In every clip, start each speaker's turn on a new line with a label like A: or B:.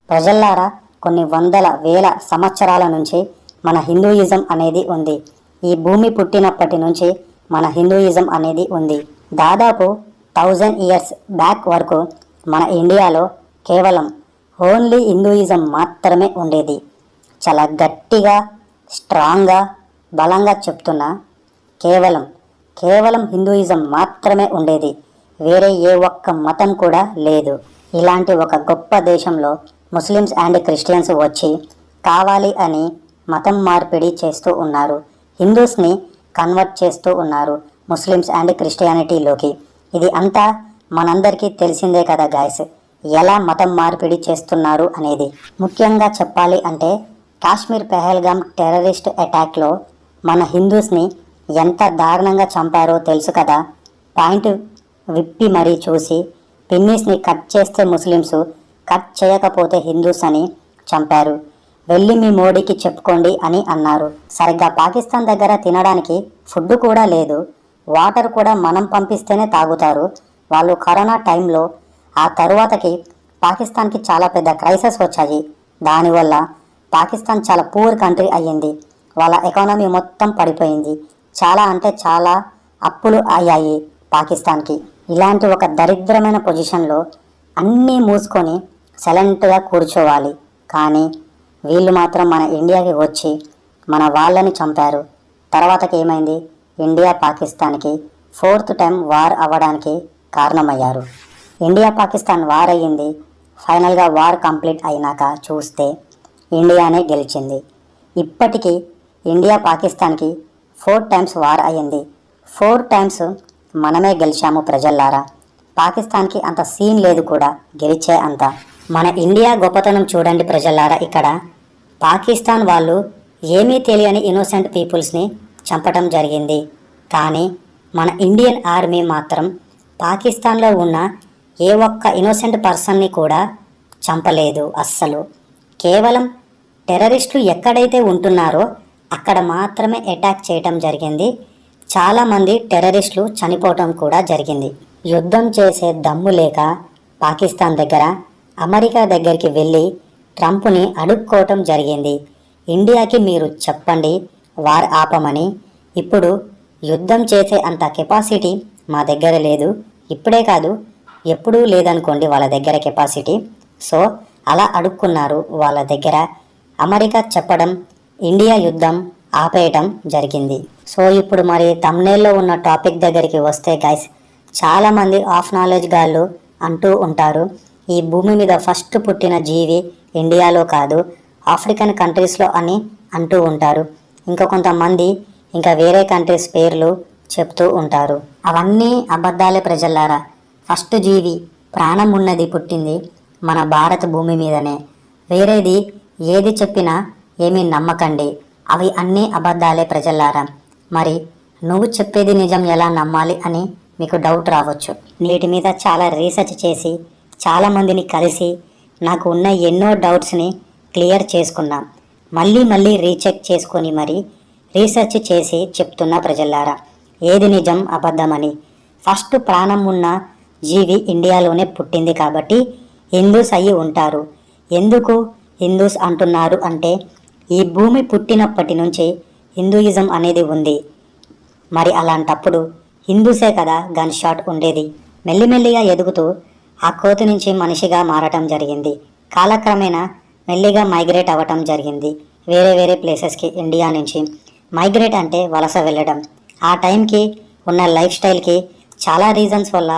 A: ప్రజల్లారా, కొన్ని వందల వేల సంవత్సరాల నుంచి మన హిందూయిజం అనేది ఉంది. ఈ భూమి పుట్టినప్పటి నుంచి మన హిందూయిజం అనేది ఉంది. దాదాపు 1000 ఇయర్స్ బ్యాక్ వరకు మన ఇండియాలో కేవలం ఓన్లీ హిందూయిజం మాత్రమే ఉండేది. చాలా గట్టిగా, స్ట్రాంగ్గా, బలంగా చెప్తున్నా, కేవలం హిందూయిజం మాత్రమే ఉండేది. వేరే ఏ ఒక్క మతం కూడా లేదు. ఇలాంటి ఒక గొప్ప దేశంలో ముస్లిమ్స్ అండ్ క్రిస్టియన్స్ వచ్చి కావాలి అని మతం మార్పిడి చేస్తూ ఉన్నారు. హిందూస్ని కన్వర్ట్ చేస్తూ ఉన్నారు ముస్లిమ్స్ అండ్ క్రిస్టియానిటీలోకి. ఇది అంతా మనందరికీ తెలిసిందే కదా గాయస్, ఎలా మతం మార్పిడి చేస్తున్నారు అనేది. ముఖ్యంగా చెప్పాలి అంటే కాశ్మీర్ పెహల్గామ్ టెర్రరిస్ట్ అటాక్లో మన హిందూస్ని ఎంత దారుణంగా చంపారో తెలుసు కదా. పాయింట్ విప్పి మరీ చూసి పిన్నీస్ని కట్ చేస్తే ముస్లిమ్స్, కట్ చేయకపోతే హిందూస్ అని చంపారు. వెళ్ళి మీ మోడీకి చెప్పుకోండి అని అన్నారు. సరిగ్గా పాకిస్తాన్ దగ్గర తినడానికి ఫుడ్ కూడా లేదు, వాటర్ కూడా మనం పంపిస్తేనే తాగుతారు వాళ్ళు. కరోనా టైంలో ఆ తరువాతకి పాకిస్తాన్కి చాలా పెద్ద క్రైసిస్ వచ్చాయి. దానివల్ల పాకిస్తాన్ చాలా పూర్ కంట్రీ అయ్యింది. వాళ్ళ ఎకానమీ మొత్తం పడిపోయింది. చాలా అంటే చాలా అప్పులు అయ్యాయి పాకిస్తాన్కి. ఇలాంటి ఒక దరిద్రమైన పొజిషన్లో అన్నీ మూసుకొని సైలెంట్గా కూర్చోవాలి. కానీ వీళ్ళు మాత్రం మన ఇండియాకి వచ్చి మన వాళ్ళని చంపారు. తర్వాతకి ఏమైంది? ఇండియా పాకిస్తాన్కి 4th టైం వార్ అవ్వడానికి కారణమయ్యారు. ఇండియా పాకిస్తాన్ వార్ అయ్యింది. ఫైనల్గా వార్ కంప్లీట్ అయినాక చూస్తే ఇండియానే గెలిచింది. ఇప్పటికీ ఇండియా పాకిస్తాన్కి 4 టైమ్స్ వార్ అయ్యింది. 4 టైమ్స్ మనమే గెలిచాము ప్రజల్లారా. పాకిస్తాన్కి అంత సీన్ లేదు కూడా గెలిచే అంత. మన ఇండియా గొప్పతనం చూడండి ప్రజల్లారా. ఇక్కడ పాకిస్తాన్ వాళ్ళు ఏమీ తెలియని ఇన్నోసెంట్ పీపుల్స్ని చంపటం జరిగింది. కానీ మన ఇండియన్ ఆర్మీ మాత్రం పాకిస్తాన్లో ఉన్న ఏ ఒక్క ఇన్నోసెంట్ పర్సన్ని కూడా చంపలేదు అస్సలు. కేవలం టెర్రరిస్టులు ఎక్కడైతే ఉంటున్నారో అక్కడ మాత్రమే అటాక్ చేయటం జరిగింది. చాలామంది టెర్రరిస్టులు చనిపోవటం కూడా జరిగింది. యుద్ధం చేసే దమ్ము లేక పాకిస్తాన్ దగ్గర అమెరికా దగ్గరికి వెళ్ళి ట్రంప్ని అడుక్కోవటం జరిగింది. ఇండియాకి మీరు చెప్పండి వార్ ఆపమని. ఇప్పుడు యుద్ధం చేసే అంత కెపాసిటీ మా దగ్గర లేదు. ఇప్పుడే కాదు, ఎప్పుడూ లేదనుకోండి వాళ్ళ దగ్గర కెపాసిటీ. సో అలా అడుక్కున్నారు వాళ్ళ దగ్గర. అమెరికా చెప్పడం ఇండియా యుద్ధం ఆపేయటం జరిగింది. సో ఇప్పుడు మరి థంబ్నెయిల్లో ఉన్న టాపిక్ దగ్గరికి వస్తే గైస్, చాలామంది ఆఫ్ నాలెడ్జ్ గాళ్ళు అంటూ ఉంటారు ఈ భూమి మీద ఫస్ట్ పుట్టిన జీవి ఇండియాలో కాదు ఆఫ్రికన్ కంట్రీస్లో అని అంటూ ఉంటారు. ఇంకా కొంతమంది ఇంకా వేరే కంట్రీస్ పేర్లు చెప్తూ ఉంటారు. అవన్నీ అబద్ధాలే ప్రజల్లారా. ఫస్ట్ జీవి ప్రాణం ఉన్నది పుట్టింది మన భారత భూమి మీదనే. వేరేది ఏది చెప్పినా ఏమీ నమ్మకండి, అవి అన్నీ అబద్ధాలే ప్రజల్లారా. మరి నువ్వు చెప్పేది నిజం ఎలా నమ్మాలి అని మీకు డౌట్ రావచ్చు. వీటి మీద చాలా రీసెర్చ్ చేసి చాలామందిని కలిసి నాకు ఉన్న ఎన్నో డౌట్స్ని క్లియర్ చేసుకున్నాం. మళ్ళీ రీచెక్ చేసుకొని మరి రీసెర్చ్ చేసి చెప్తున్నా ప్రజల్లారా ఏది నిజం అబద్ధమని. ఫస్ట్ ప్రాణం ఉన్న జీవి ఇండియాలోనే పుట్టింది కాబట్టి హిందూస్ అయ్యి ఉంటారు. ఎందుకు హిందూస్ అంటున్నారు అంటే ఈ భూమి పుట్టినప్పటి నుంచి హిందూయిజం అనేది ఉంది. మరి అలాంటప్పుడు హిందూసే కదా గన్ షాట్ ఉండేది. మెల్లిమెల్లిగా ఎదుగుతూ ఆ కోతి నుంచి మనిషిగా మారటం జరిగింది. కాలక్రమేణా మెల్లిగా మైగ్రేట్ అవ్వటం జరిగింది వేరే ప్లేసెస్కి. ఇండియా నుంచి మైగ్రేట్ అంటే వలస వెళ్ళడం. ఆ టైంకి ఉన్న లైఫ్ స్టైల్కి చాలా రీజన్స్ వల్ల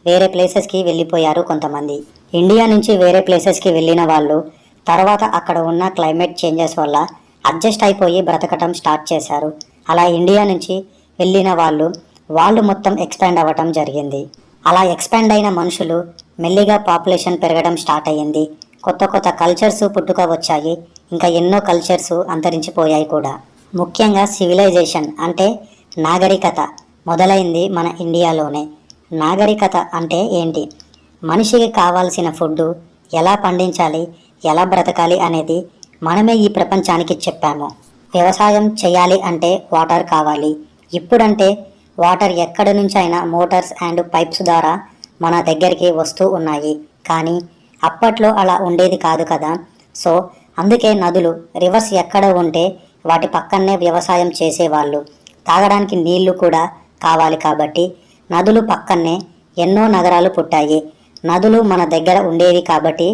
A: వేరే ప్లేసెస్కి వెళ్ళిపోయారు కొంతమంది. ఇండియా నుంచి వేరే ప్లేసెస్కి వెళ్ళిన వాళ్ళు తర్వాత అక్కడ ఉన్న క్లైమేట్ చేంజెస్ వల్ల అడ్జస్ట్ అయిపోయి బ్రతకటం స్టార్ట్ చేశారు. అలా ఇండియా నుంచి వెళ్ళిన వాళ్ళు మొత్తం ఎక్స్పాండ్ అవ్వటం జరిగింది. అలా ఎక్స్పాండ్ అయిన మనుషులు మెల్లిగా పాపులేషన్ పెరగడం స్టార్ట్ అయ్యింది. కొత్త కల్చర్స్ పుట్టుక వచ్చాయి. ఇంకా ఎన్నో కల్చర్స్ అంతరించిపోయాయి కూడా. ముఖ్యంగా సివిలైజేషన్ అంటే నాగరికత మొదలైంది మన ఇండియాలోనే. నాగరికత అంటే ఏంటి? మనిషికి కావాల్సిన ఫుడ్ ఎలా పండించాలి, ఎలా బ్రతకాలి అనేది మనమే ఈ ప్రపంచానికి చెప్పాము. వ్యవసాయం చేయాలి అంటే వాటర్ కావాలి. ఇప్పుడంటే వాటర్ ఎక్కడి నుంచైనా మోటార్స్ అండ్ పైప్స్ ద్వారా మన దగ్గరికి వస్తూ ఉన్నాయి. కానీ అప్పట్లో అలా ఉండేది కాదు కదా. సో అందుకే నదులు రివర్స్ ఎక్కడ ఉంటే వాటి పక్కనే వ్యవసాయం చేసేవాళ్ళు. తాగడానికి నీళ్లు కూడా కావాలి కాబట్టి నదులు పక్కనే ఎన్నో నగరాలు పుట్టాయి. నదులు మన దగ్గర ఉండేవి కాబట్టి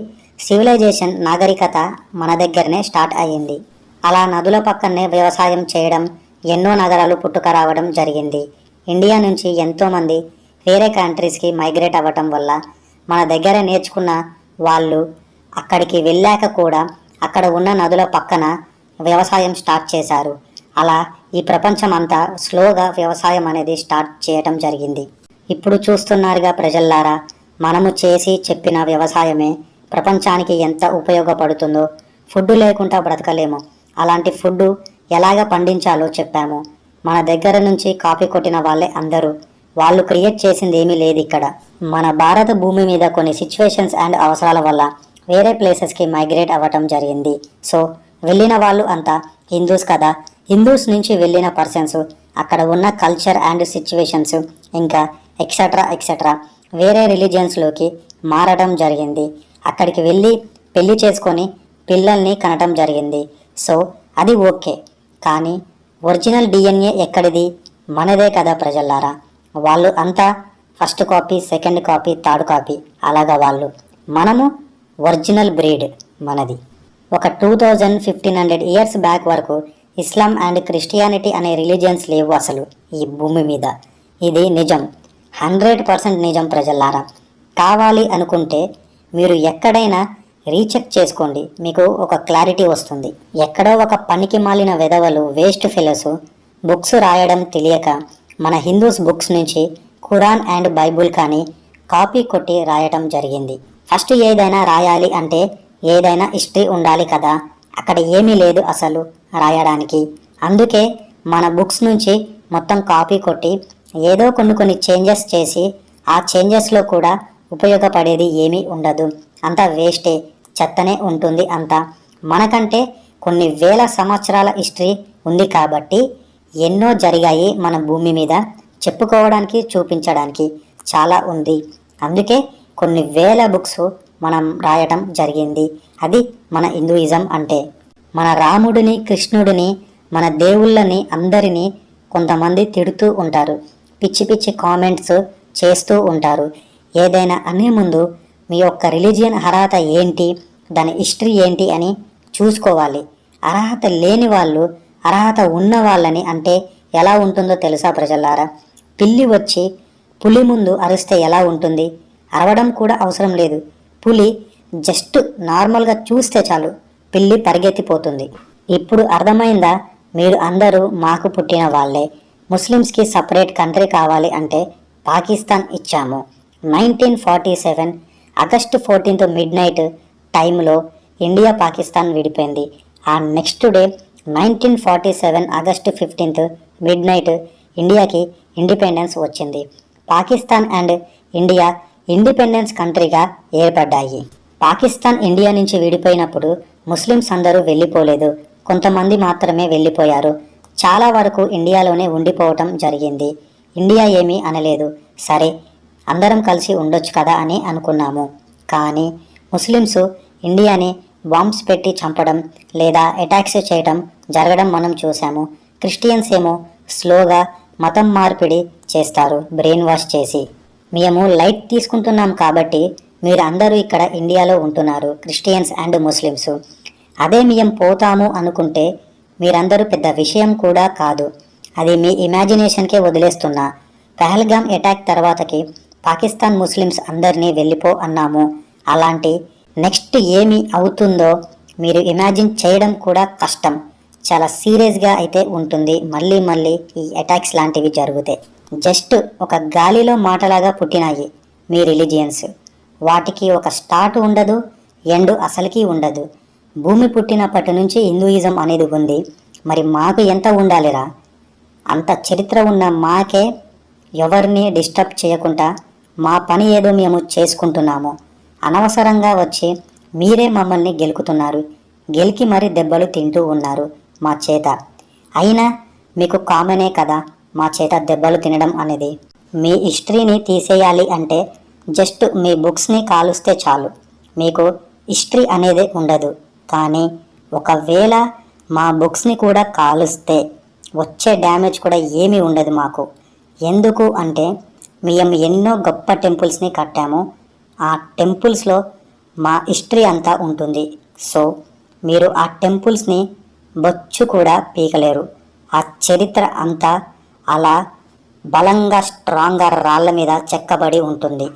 A: సివిలైజేషన్ నాగరికత మన దగ్గరనే స్టార్ట్ అయ్యింది. అలా నదుల పక్కనే వ్యవసాయం చేయడం, ఎన్నో నగరాలు పుట్టుకరావడం జరిగింది. ఇండియా నుంచి ఎంతోమంది వేరే కంట్రీస్కి మైగ్రేట్ అవ్వటం వల్ల మన దగ్గర నేర్చుకున్న వాళ్ళు అక్కడికి వెళ్ళాక కూడా అక్కడ ఉన్న నదుల పక్కన వ్యవసాయం స్టార్ట్ చేశారు. అలా ఈ ప్రపంచం అంతా స్లోగా వ్యవసాయం అనేది స్టార్ట్ చేయటం జరిగింది. ఇప్పుడు చూస్తున్నారుగా ప్రజల్లారా, మనము చేసి చెప్పిన వ్యవసాయమే ప్రపంచానికి ఎంత ఉపయోగపడుతుందో. ఫుడ్ లేకుండా బ్రతకలేము. అలాంటి ఫుడ్ ఎలాగ పండించాలో చెప్పాము. మన దగ్గర నుంచి కాపీ కొట్టిన వాళ్ళే అందరూ. వాళ్ళు క్రియేట్ చేసింది ఏమీ లేదు ఇక్కడ. మన భారత భూమి మీద కొన్ని సిచ్యువేషన్స్ అండ్ అవసరాల వల్ల వేరే ప్లేసెస్కి మైగ్రేట్ అవ్వటం జరిగింది. సో వెళ్ళిన వాళ్ళు అంతా హిందూస్ కదా. హిందూస్ నుంచి వెళ్ళిన పర్సన్స్ అక్కడ ఉన్న కల్చర్ అండ్ సిచ్యువేషన్స్ ఇంకా ఎక్సెట్రా ఎక్సెట్రా వేరే రిలీజియన్స్లోకి మారడం జరిగింది. అక్కడికి వెళ్ళి పెళ్లి చేసుకొని పిల్లల్ని కనటం జరిగింది. సో అది ఓకే. కానీ ఒరిజినల్ డిఎన్ఏ ఎక్కడిది? మనదే కదా ప్రజల్లారా. వాళ్ళు అంతా first copy, second copy, third copy అలాగా వాళ్ళు. మనము ఒరిజినల్ బ్రీడ్ మనది. ఒక 2500 ఇయర్స్ బ్యాక్ వరకు ఇస్లాం అండ్ క్రిస్టియానిటీ అనే రిలీజియన్స్ లేవు అసలు ఈ భూమి మీద. ఇది నిజం, 100% నిజం ప్రజల్లారా. కావాలి అనుకుంటే మీరు ఎక్కడైనా రీచెక్ చేసుకోండి, మీకు ఒక క్లారిటీ వస్తుంది. ఎక్కడో ఒక పనికి మాలిన వెధవలు, వేస్ట్ ఫెలోస్ బుక్స్ రాయడం తెలియక మన హిందూస్ బుక్స్ నుంచి ఖురాన్ అండ్ బైబుల్ కానీ కాపీ కొట్టి రాయటం జరిగింది. ఫస్ట్ ఏదైనా రాయాలి అంటే ఏదైనా హిస్టరీ ఉండాలి కదా. అక్కడ ఏమీ లేదు అసలు రాయడానికి. అందుకే మన బుక్స్ నుంచి మొత్తం కాపీ కొట్టి ఏదో కొన్ని చేంజెస్ చేసి ఆ చేంజెస్లో కూడా ఉపయోగపడేది ఏమీ ఉండదు. అంతా వేస్టే, చెత్తనే ఉంటుంది అంతా. మనకంటే కొన్ని వేల సంవత్సరాల హిస్టరీ ఉంది కాబట్టి ఎన్నో జరిగాయి మన భూమి మీద. చెప్పుకోవడానికి, చూపించడానికి చాలా ఉంది. అందుకే కొన్ని వేల బుక్స్ మనం రాయటం జరిగింది. అది మన హిందూయిజం అంటే. మన రాముడిని, కృష్ణుడిని, మన దేవుళ్ళని అందరినీ కొంతమంది తిడుతూ ఉంటారు, పిచ్చి పిచ్చి కామెంట్స్ చేస్తూ ఉంటారు. ఏదైనా అనే ముందు మీ యొక్క రిలీజియన్ అర్హత ఏంటి, దాని హిస్టరీ ఏంటి అని చూసుకోవాలి. అర్హత లేని వాళ్ళు అర్హత ఉన్న వాళ్ళని అంటే ఎలా ఉంటుందో తెలుసా ప్రజలారా? పిల్లి వచ్చి పులి ముందు అరిస్తే ఎలా ఉంటుంది? అరవడం కూడా అవసరం లేదు. పులి జస్ట్ నార్మల్గా చూస్తే చాలు పిల్లి పరిగెత్తిపోతుంది. ఇప్పుడు అర్థమైందా? మీరు అందరూ మాకు పుట్టిన వాళ్ళే. ముస్లిమ్స్కి సపరేట్ కంట్రీ కావాలి అంటే పాకిస్తాన్ ఇచ్చాము. 1947 ఆగస్టు 14 మిడ్నైట్ టైంలో ఇండియా పాకిస్తాన్ విడిపోయింది. ఆ నెక్స్ట్ డే 1947 ఆగస్టు 15 మిడ్నైట్ ఇండియాకి ఇండిపెండెన్స్ వచ్చింది. పాకిస్తాన్ అండ్ ఇండియా ఇండిపెండెన్స్ కంట్రీగా ఏర్పడ్డాయి. పాకిస్తాన్ ఇండియా నుంచి విడిపోయినప్పుడు ముస్లిమ్స్ అందరూ వెళ్ళిపోలేదు, కొంతమంది మాత్రమే వెళ్ళిపోయారు. చాలా వరకు ఇండియాలోనే ఉండిపోవటం జరిగింది. ఇండియా ఏమీ అనలేదు. సరే అందరం కలిసి ఉండొచ్చు కదా అని అనుకున్నాము. కానీ ముస్లిమ్స్ ఇండియాని బాంబ్స్ పెట్టి చంపడం లేదా అటాక్స్ చేయడం జరగడం మనం చూసాము. క్రిస్టియన్స్ ఏమో స్లోగా మతం మార్పిడి చేస్తారు, బ్రెయిన్ వాష్ చేసి. మేము లైట్ తీసుకుంటున్నాం కాబట్టి మీరు అందరూ ఇక్కడ ఇండియాలో ఉంటున్నారు, క్రిస్టియన్స్ అండ్ ముస్లిమ్స్. అదే మేము పోతాము అనుకుంటే మీరందరూ పెద్ద విషయం కూడా కాదు. అది మీ ఇమాజినేషన్కే వదిలేస్తున్నా. పహల్గామ్ అటాక్ తర్వాతకి పాకిస్తాన్ ముస్లిమ్స్ అందరినీ వెళ్ళిపో అన్నాము. అలాంటి నెక్స్ట్ ఏమి అవుతుందో మీరు ఇమాజిన్ చేయడం కూడా కష్టం. చాలా సీరియస్గా అయితే ఉంటుంది. మళ్ళీ ఈ అటాక్స్ లాంటివి జరిగితే జస్ట్ ఒక గాలిలో మాటలాగా పుట్టినాయి మీ రిలీజియన్స్. వాటికి ఒక స్టార్ట్ ఉండదు, ఎండ్ అసలుకి ఉండదు. భూమి పుట్టినప్పటి నుంచి హిందూయిజం అనేది ఉంది. మరి మాకు ఎంత ఉండాలిరా? అంత చరిత్ర ఉన్న మాకే ఎవరిని డిస్టర్బ్ చేయకుండా మా పని ఏదో మేము చేసుకుంటున్నాము. అనవసరంగా వచ్చి మీరే మమ్మల్ని గెలుకుతున్నారు. గెలికి మరి దెబ్బలు తింటూ ఉన్నారు మా చేత. అయినా మీకు కామనే కదా మా చేత దెబ్బలు తినడం అనేది. మీ హిస్టరీని తీసేయాలి అంటే జస్ట్ మీ బుక్స్ని కాలుస్తే చాలు. మీకు హిస్టరీ అనేది ఉండదు. కానీ ఒకవేళ మా బుక్స్ని కూడా కాలుస్తే వచ్చే డ్యామేజ్ కూడా ఏమీ ఉండదు మాకు. ఎందుకు అంటే మేము ఎన్నో గొప్ప టెంపుల్స్ని కట్టాము. ఆ టెంపుల్స్లో మా హిస్టరీ అంతా ఉంటుంది. సో మీరు ఆ టెంపుల్స్ని బొచ్చు కూడా పీకలేరు. ఆ చరిత్ర అంతా అలా బలంగా స్ట్రాంగ్గా రాళ్ళ మీద చెక్కబడి ఉంటుంది.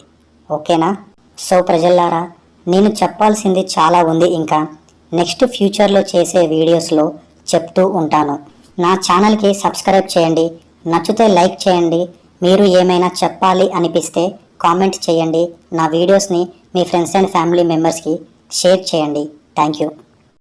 A: ఓకేనా? సో ప్రజల్లారా, నేను చెప్పాల్సింది చాలా ఉంది. ఇంకా నెక్స్ట్ ఫ్యూచర్లో చేసే వీడియోస్లో చెప్తూ ఉంటాను. నా ఛానల్కి సబ్స్క్రైబ్ చేయండి. నచ్చితే లైక్ చేయండి. మీరు ఏమైనా చెప్పాలి అనిపిస్తే కామెంట్ చేయండి. నా వీడియోస్ని మీ ఫ్రెండ్స్ అండ్ ఫ్యామిలీ మెంబర్స్కి షేర్ చేయండి. Thank you.